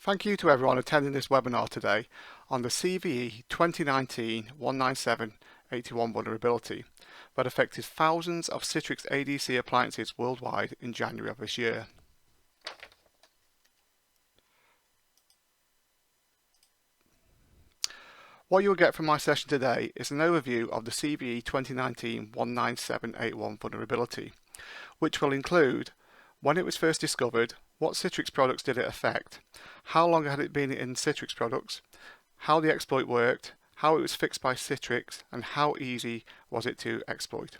Thank you to everyone attending this webinar today on the CVE 2019-19781 vulnerability that affected thousands of Citrix ADC appliances worldwide in January of this year. What you'll get from my session today is an overview of the CVE 2019-19781 vulnerability, which will include when it was first discovered, what Citrix products did it affect, how long had it been in Citrix products, how the exploit worked, how it was fixed by Citrix, and how easy was it to exploit.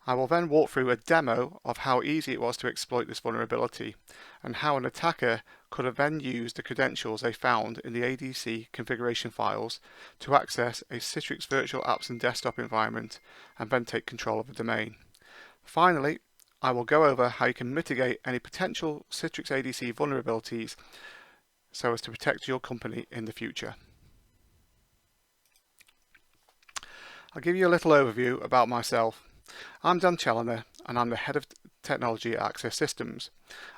I will then walk through a demo of how easy it was to exploit this vulnerability and how an attacker could have then used the credentials they found in the ADC configuration files to access a Citrix virtual apps and desktop environment and then take control of the domain. Finally, I will go over how you can mitigate any potential Citrix ADC vulnerabilities so as to protect your company in the future. I'll give you a little overview about myself. I'm Dan Challoner and I'm the Head of Technology at Access Systems.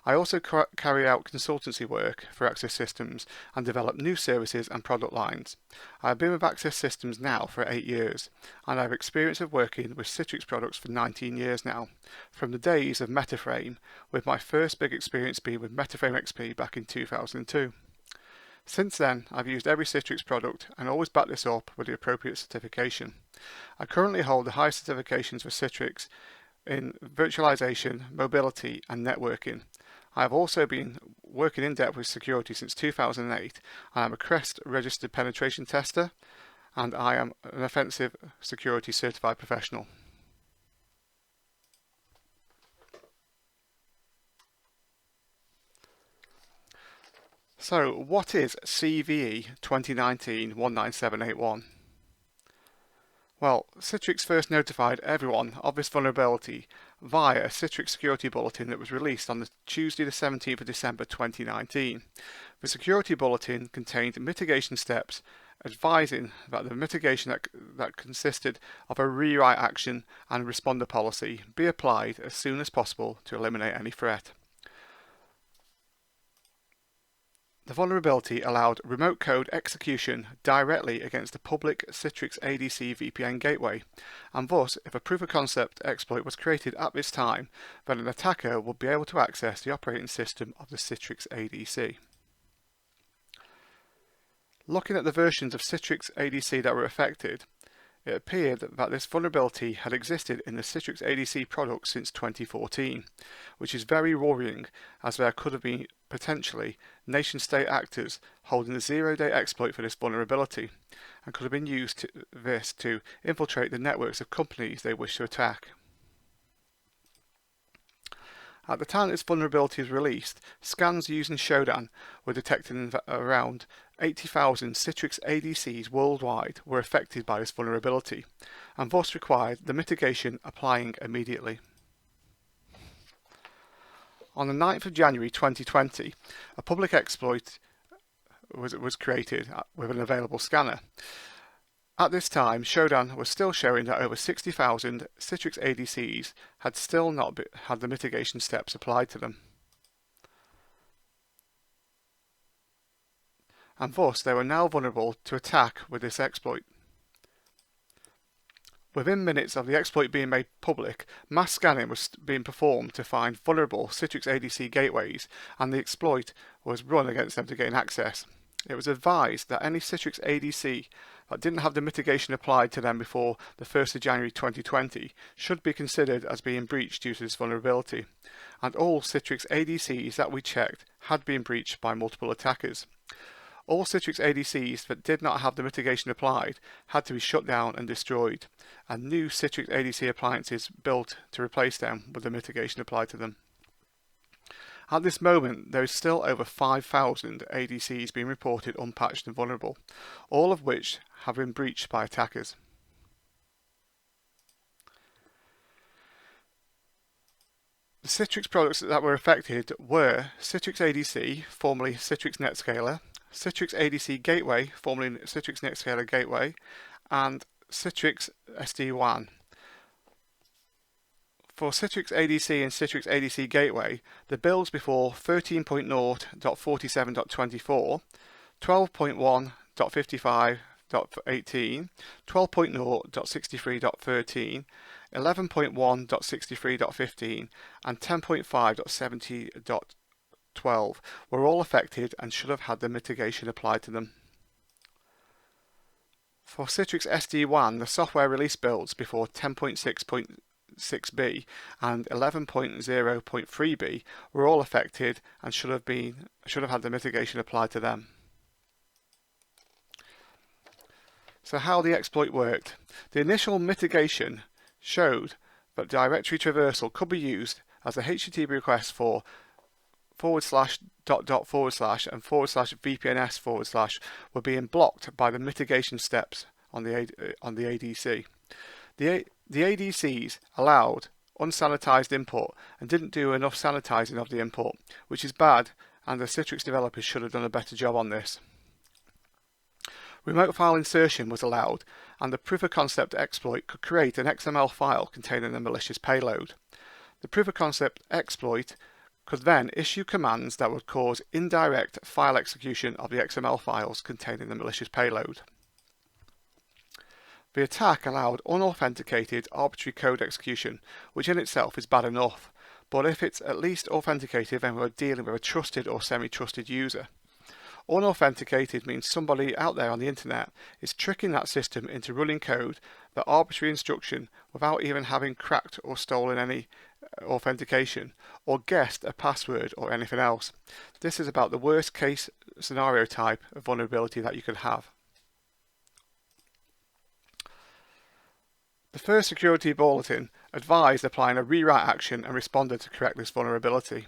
I also carry out consultancy work for Access Systems and develop new services and product lines. I've been with Access Systems now for 8 years and I have experience of working with Citrix products for 19 years now, from the days of Metaframe, with my first big experience being with Metaframe XP back in 2002. Since then, I've used every Citrix product and always back this up with the appropriate certification. I currently hold the highest certifications for Citrix in virtualization, mobility, and networking. I have also been working in depth with security since 2008. I am a CREST registered penetration tester, and I am an offensive security certified professional. So, what is CVE 2019-19781? Well, Citrix first notified everyone of this vulnerability via a Citrix security bulletin that was released on the Tuesday the 17th of December 2019. The security bulletin contained mitigation steps advising that the mitigation that consisted of a rewrite action and responder policy be applied as soon as possible to eliminate any threat. The vulnerability allowed remote code execution directly against the public Citrix ADC VPN gateway, and thus, if a proof of concept exploit was created at this time, then an attacker would be able to access the operating system of the Citrix ADC. Looking at the versions of Citrix ADC that were affected, it appeared that this vulnerability had existed in the Citrix ADC product since 2014, which is very worrying as there could have been potentially nation-state actors holding a zero-day exploit for this vulnerability and could have been used to infiltrate the networks of companies they wish to attack. At the time this vulnerability was released, scans using Shodan were detecting that around 80,000 Citrix ADCs worldwide were affected by this vulnerability, and thus required the mitigation applying immediately. On the 9th of January 2020, a public exploit was created with an available scanner. At this time, Shodan was still showing that over 60,000 Citrix ADCs had still not had the mitigation steps applied to them, and thus they were now vulnerable to attack with this exploit. Within minutes of the exploit being made public, mass scanning was being performed to find vulnerable Citrix ADC gateways, and the exploit was run against them to gain access. It was advised that any Citrix ADC that didn't have the mitigation applied to them before the 1st of January 2020 should be considered as being breached due to this vulnerability, and all Citrix ADCs that we checked had been breached by multiple attackers. All Citrix ADCs that did not have the mitigation applied had to be shut down and destroyed, and new Citrix ADC appliances built to replace them with the mitigation applied to them. At this moment, there is still over 5,000 ADCs being reported unpatched and vulnerable, all of which have been breached by attackers. The Citrix products that were affected were Citrix ADC, formerly Citrix NetScaler, Citrix ADC Gateway, formerly Citrix NetScaler Gateway, and Citrix SD-WAN, For Citrix ADC and Citrix ADC Gateway, the builds before 13.0.47.24, 12.1.55.18, 12.0.63.13, 11.1.63.15 and 10.5.70.12 were all affected and should have had the mitigation applied to them. For Citrix SD-WAN, the software release builds before 10.6.6b and 11.0.3b were all affected and should have had the mitigation applied to them. So how the exploit worked. The initial mitigation showed that directory traversal could be used as a HTTP request for // and /VPNS/ were being blocked by the mitigation steps on the ADC. The ADCs allowed unsanitized import and didn't do enough sanitizing of the import, which is bad, and the Citrix developers should have done a better job on this. Remote file insertion was allowed, and the proof of concept exploit could create an XML file containing a malicious payload. The proof of concept exploit could then issue commands that would cause indirect file execution of the XML files containing the malicious payload. The attack allowed unauthenticated arbitrary code execution, which in itself is bad enough, but if it's at least authenticated, then we're dealing with a trusted or semi-trusted user. Unauthenticated means somebody out there on the internet is tricking that system into running code that arbitrary instruction without even having cracked or stolen any authentication or guessed a password or anything else. This is about the worst case scenario type of vulnerability that you could have. The first security bulletin advised applying a rewrite action and responded to correct this vulnerability.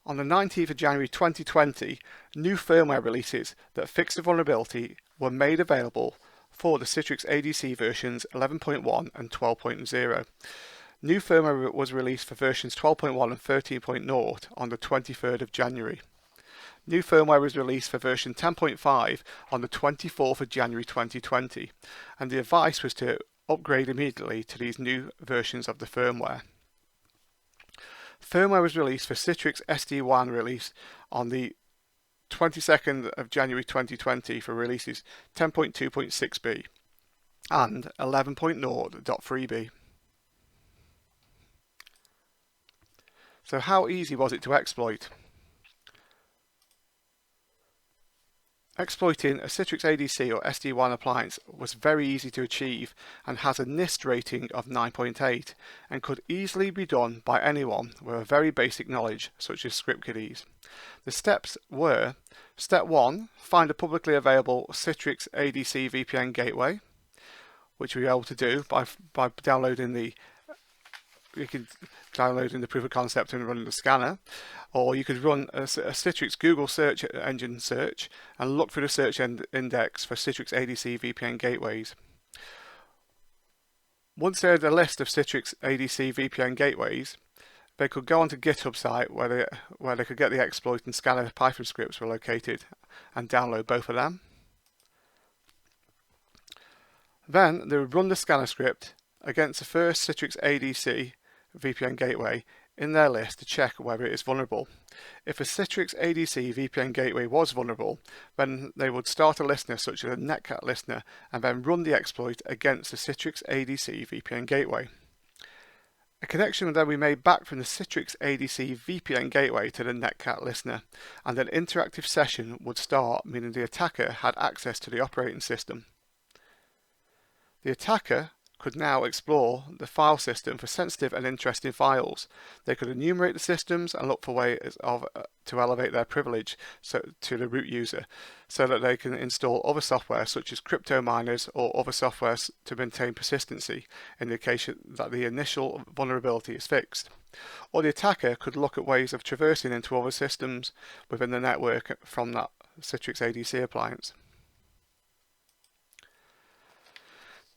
On the 19th of January 2020, new firmware releases that fixed the vulnerability were made available for the Citrix ADC versions 11.1 and 12.0. New firmware was released for versions 12.1 and 13.0 on the 23rd of January. New firmware was released for version 10.5 on the 24th of January 2020, and the advice was to upgrade immediately to these new versions of the firmware. Firmware was released for Citrix SD-WAN release on the 22nd of January 2020 for releases 10.2.6b and 11.0.3b. So how easy was it to exploit? Exploiting a Citrix ADC or SD-WAN appliance was very easy to achieve and has a NIST rating of 9.8 and could easily be done by anyone with a very basic knowledge such as script kiddies. The steps were: Step 1, find a publicly available Citrix ADC VPN gateway, which we were able to do by downloading the proof of concept and running the scanner, or you could run a Citrix Google search engine search and look through the search index for Citrix ADC VPN gateways. Once they had a list of Citrix ADC VPN gateways, they could go onto GitHub site where they could get the exploit and scanner Python scripts were located and download both of them. Then they would run the scanner script against the first Citrix ADC VPN gateway in their list to check whether it is vulnerable. If a Citrix ADC VPN gateway was vulnerable, then they would start a listener such as a Netcat listener and then run the exploit against the Citrix ADC VPN gateway. A connection would then be made back from the Citrix ADC VPN gateway to the Netcat listener, and an interactive session would start, meaning the attacker had access to the operating system. The attacker could now explore the file system for sensitive and interesting files. They could enumerate the systems and look for ways to elevate their privilege to the root user, so that they can install other software such as crypto miners or other software to maintain persistency in the case that the initial vulnerability is fixed. Or the attacker could look at ways of traversing into other systems within the network from that Citrix ADC appliance.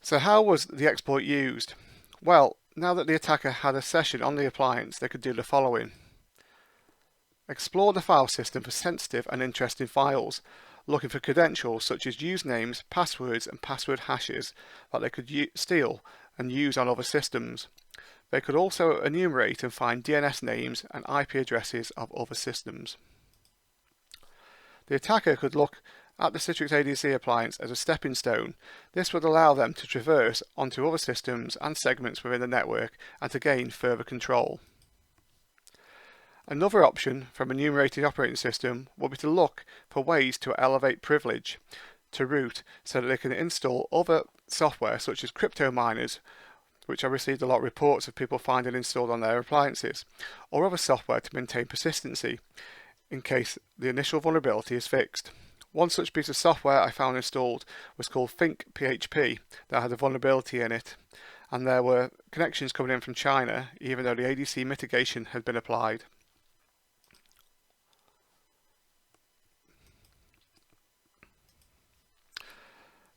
So how was the exploit used? Well, now that the attacker had a session on the appliance, they could do the following. Explore the file system for sensitive and interesting files, looking for credentials such as usernames, passwords and password hashes that they could steal and use on other systems. They could also enumerate and find DNS names and IP addresses of other systems. The attacker could look at the Citrix ADC appliance as a stepping stone. This would allow them to traverse onto other systems and segments within the network and to gain further control. Another option from a enumerated operating system would be to look for ways to elevate privilege to root so that they can install other software such as crypto miners, which I received a lot of reports of people finding installed on their appliances, or other software to maintain persistency in case the initial vulnerability is fixed. One such piece of software I found installed was called Think PHP that had a vulnerability in it, and there were connections coming in from China even though the ADC mitigation had been applied.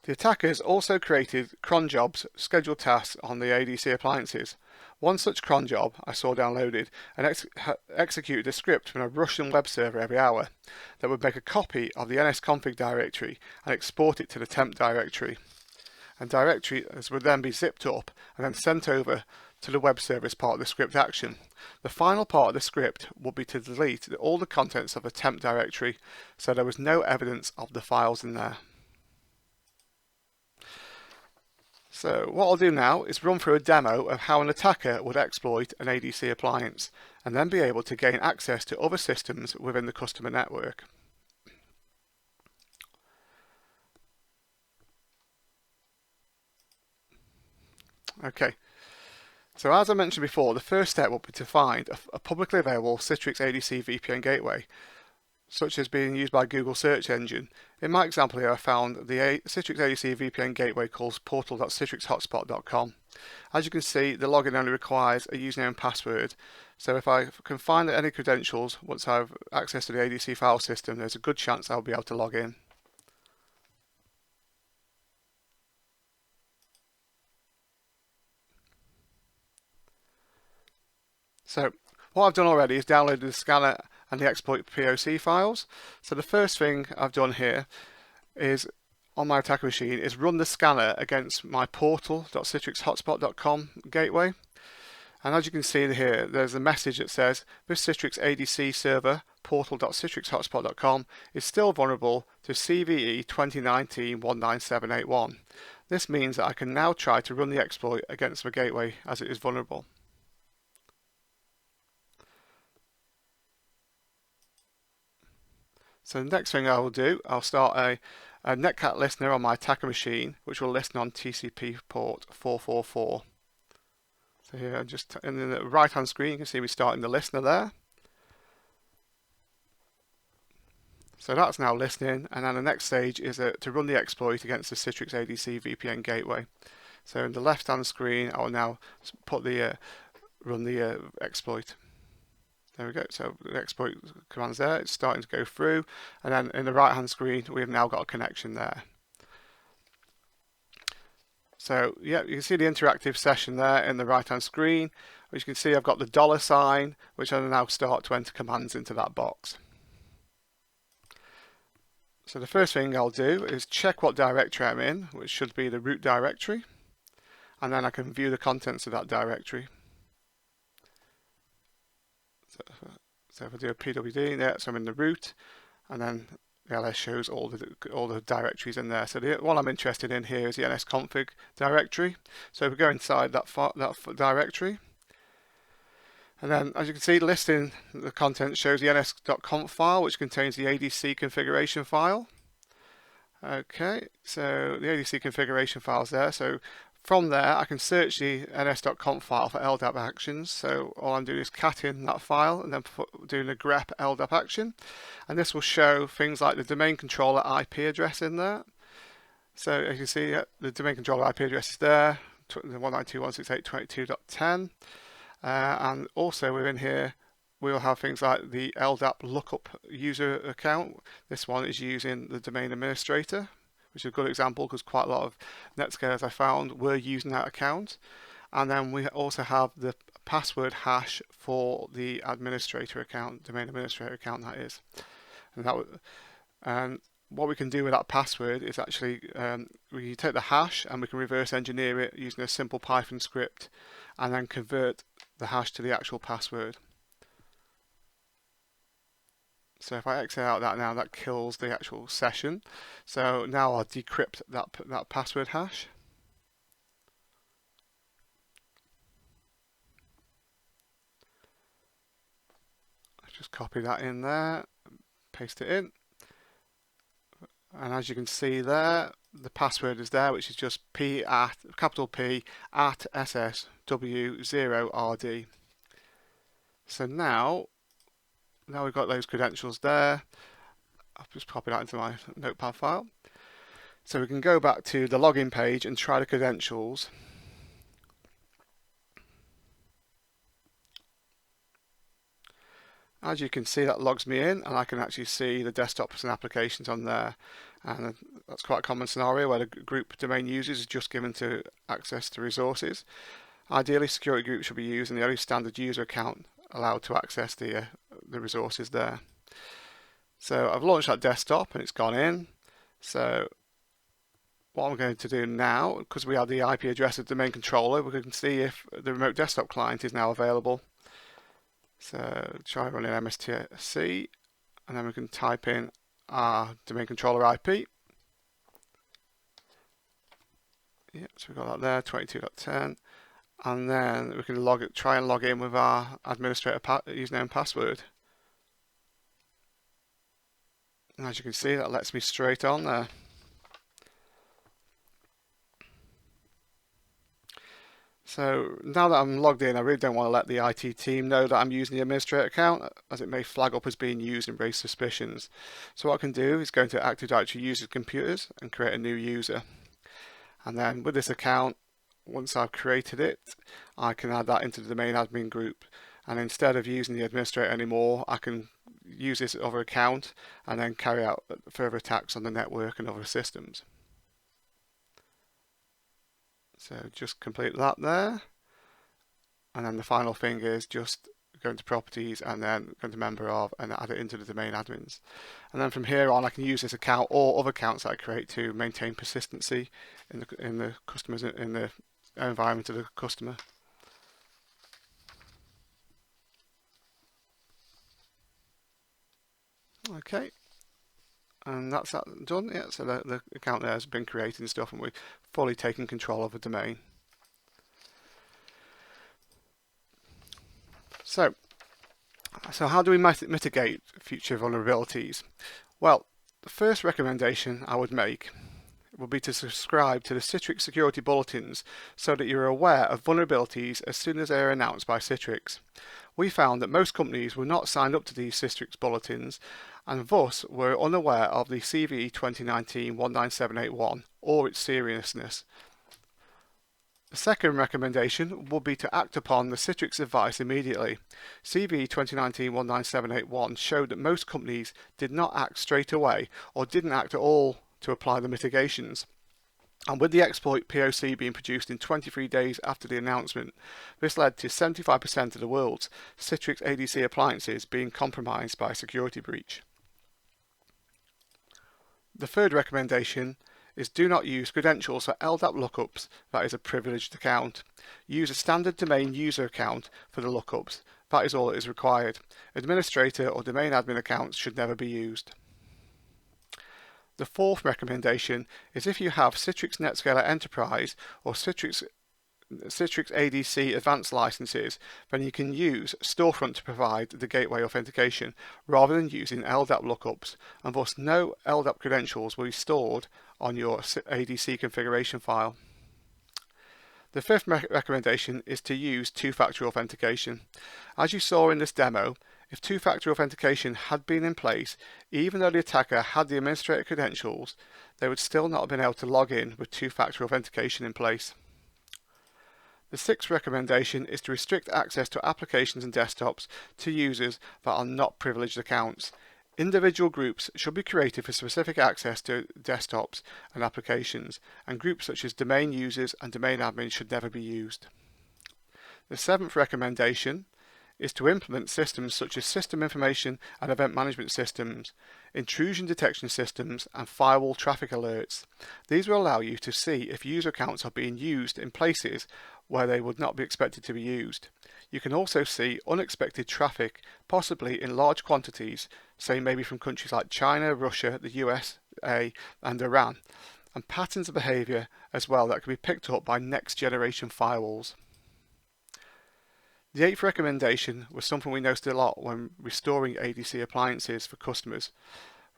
The attackers also created cron jobs, scheduled tasks on the ADC appliances. One such cron job I saw downloaded and executed a script from a Russian web server every hour that would make a copy of the nsconfig directory and export it to the temp directory. And directories would then be zipped up and then sent over to the web server as part of the script action. The final part of the script would be to delete all the contents of the temp directory so there was no evidence of the files in there. So what I'll do now is run through a demo of how an attacker would exploit an ADC appliance and then be able to gain access to other systems within the customer network. Okay, so as I mentioned before, the first step will be to find a publicly available Citrix ADC VPN gateway, such as being used by Google search engine. In my example here I found the Citrix ADC VPN gateway called portal.citrixhotspot.com. As you can see, the login only requires a username and password, so if I can find any credentials once I have access to the ADC file system, there's a good chance I'll be able to log in. So what I've done already is downloaded the scanner and the exploit POC files. So the first thing I've done here is on my attacker machine is run the scanner against my portal.citrixhotspot.com gateway. And as you can see here, there's a message that says this Citrix ADC server portal.citrixhotspot.com is still vulnerable to CVE-2019-19781. This means that I can now try to run the exploit against the gateway as it is vulnerable. So the next thing I will do, I'll start a netcat listener on my attacker machine, which will listen on TCP port 444. So here, just in the right hand screen, you can see we're starting the listener there. So that's now listening, and then the next stage is to run the exploit against the Citrix ADC VPN gateway. So in the left hand screen, I will now put run the exploit. There we go, so the exploit command's there, it's starting to go through, and then in the right hand screen we've now got a connection there. So yeah, you can see the interactive session there in the right hand screen, which you can see I've got the $sign, which I will now start to enter commands into that box. So the first thing I'll do is check what directory I'm in, which should be the root directory, and then I can view the contents of that directory. So if I do a pwd there, so I'm in the root, and then the ls shows all the directories in there. So the one I'm interested in here is the nsconfig directory. So if we go inside that directory, and then as you can see, listing the content shows the ns.conf file, which contains the ADC configuration file. Okay, so the ADC configuration file's there. So from there, I can search the ns.conf file for LDAP actions. So all I'm doing is cat in that file and then doing a grep LDAP action. And this will show things like the domain controller IP address in there. So as you can see, the domain controller IP address is there, 192.168.22.10. And also within here, we'll have things like the LDAP lookup user account. This one is using the domain administrator, which is a good example because quite a lot of NetScalers I found were using that account. And then we also have the password hash for the administrator account, domain administrator account that is. And what we can do with that password is actually we take the hash and we can reverse engineer it using a simple Python script and then convert the hash to the actual password. So if I exit out that now, that kills the actual session. So now I'll decrypt that password hash. Let's just copy that in there, paste it in. And as you can see there, the password is there, which is just capital P at SSW0RD. So now we've got those credentials there. I'll just copy that into my notepad file. So we can go back to the login page and try the credentials. As you can see, that logs me in, and I can actually see the desktops and applications on there. And that's quite a common scenario where the group domain users is just given to access to resources. Ideally, security groups should be used, and the only standard user account allowed to access the resources there. So I've launched that desktop and it's gone in. So what I'm going to do now, because we have the IP address of domain controller, we can see if the remote desktop client is now available. So try running MSTC, and then we can type in our domain controller IP. Yeah, so we've got that there, 22.10. And then we can try and log in with our administrator username and password. And as you can see, that lets me straight on there. So now that I'm logged in, I really don't want to let the IT team know that I'm using the administrator account, as it may flag up as being used and raise suspicions. So what I can do is go into Active Directory Users Computers and create a new user. And then with this account, once I've created it, I can add that into the domain admin group. And instead of using the administrator anymore, I can use this other account and then carry out further attacks on the network and other systems. So just complete that there. And then the final thing is just go into properties and then go into member of and add it into the domain admins. And then from here on, I can use this account or other accounts that I create to maintain persistency in the customers in the environment of the customer. Okay, and that's that done. Yeah, so the account there has been created and stuff, and we've fully taken control of the domain. So how do we mitigate future vulnerabilities? Well, the first recommendation I would make would be to subscribe to the Citrix security bulletins so that you're aware of vulnerabilities as soon as they are announced by Citrix. We found that most companies were not signed up to these Citrix bulletins and thus were unaware of the CVE 2019-19781 or its seriousness. The second recommendation would be to act upon the Citrix advice immediately. CVE 2019-19781 showed that most companies did not act straight away or didn't act at all to apply the mitigations. And with the exploit POC being produced in 23 days after the announcement, this led to 75% of the world's Citrix ADC appliances being compromised by a security breach. The third recommendation is do not use credentials for LDAP lookups that is a privileged account. Use a standard domain user account for the lookups. That is all that is required. Administrator or domain admin accounts should never be used. The fourth recommendation is if you have Citrix NetScaler Enterprise or Citrix ADC Advanced licenses, then you can use Storefront to provide the gateway authentication rather than using LDAP lookups, and thus no LDAP credentials will be stored on your ADC configuration file. The fifth recommendation is to use two-factor authentication. As you saw in this demo, if two-factor authentication had been in place, even though the attacker had the administrator credentials, they would still not have been able to log in with two-factor authentication in place. The sixth recommendation is to restrict access to applications and desktops to users that are not privileged accounts. Individual groups should be created for specific access to desktops and applications, and groups such as domain users and domain admins should never be used. The seventh recommendation is to implement systems such as system information and event management systems, intrusion detection systems, and firewall traffic alerts. These will allow you to see if user accounts are being used in places where they would not be expected to be used. You can also see unexpected traffic, possibly in large quantities, say maybe from countries like China, Russia, the USA, and Iran, and patterns of behavior as well that can be picked up by next generation firewalls. The 8th recommendation was something we noticed a lot when restoring ADC appliances for customers,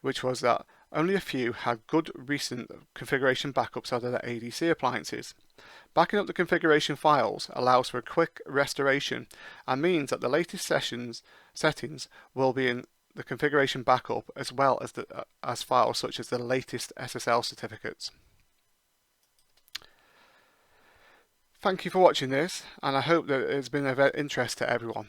which was that only a few had good recent configuration backups out of their ADC appliances. Backing up the configuration files allows for a quick restoration and means that the latest settings will be in the configuration backup as well as files such as the latest SSL certificates. Thank you for watching this, and I hope that it has been of interest to everyone.